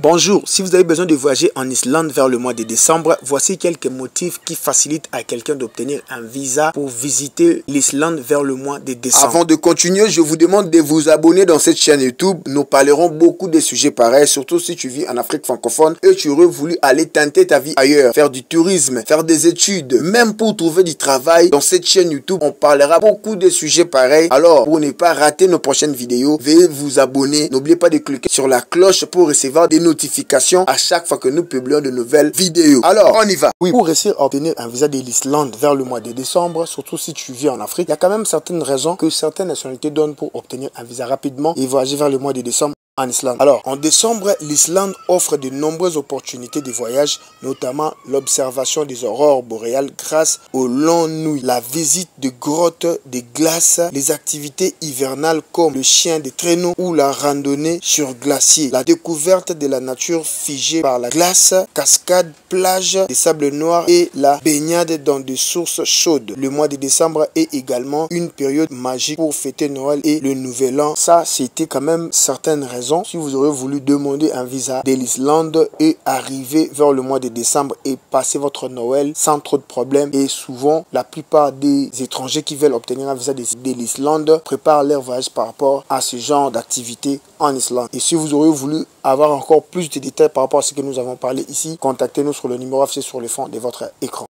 Bonjour, si vous avez besoin de voyager en Islande vers le mois de décembre, voici quelques motifs qui facilitent à quelqu'un d'obtenir un visa pour visiter l'Islande vers le mois de décembre. Avant de continuer, je vous demande de vous abonner dans cette chaîne YouTube. Nous parlerons beaucoup de sujets pareils, surtout si tu vis en Afrique francophone et tu aurais voulu aller tenter ta vie ailleurs, faire du tourisme, faire des études, même pour trouver du travail. Dans cette chaîne YouTube, on parlera beaucoup de sujets pareils. Alors, pour ne pas rater nos prochaines vidéos, veuillez vous abonner. N'oubliez pas de cliquer sur la cloche pour recevoir des notifications à chaque fois que nous publions de nouvelles vidéos. Alors, on y va. Oui, pour réussir à obtenir un visa de l'Islande vers le mois de décembre, surtout si tu vis en Afrique, il y a quand même certaines raisons que certaines nationalités donnent pour obtenir un visa rapidement et voyager vers le mois de décembre en Islande. Alors, en décembre, l'Islande offre de nombreuses opportunités de voyage, notamment l'observation des aurores boréales grâce aux longues nuits, la visite de grottes, de glaces, les activités hivernales comme le chien de traîneau ou la randonnée sur glacier, la découverte de la nature figée par la glace, cascades, plages, des sables noirs et la baignade dans des sources chaudes. Le mois de décembre est également une période magique pour fêter Noël et le Nouvel An. Ça, c'était quand même certaines raisons. Si vous aurez voulu demander un visa de l'Islande et arriver vers le mois de décembre et passer votre Noël sans trop de problèmes, et souvent la plupart des étrangers qui veulent obtenir un visa de l'Islande préparent leur voyage par rapport à ce genre d'activité en Islande. Et si vous aurez voulu avoir encore plus de détails par rapport à ce que nous avons parlé ici, contactez-nous sur le numéro affiché sur le fond de votre écran.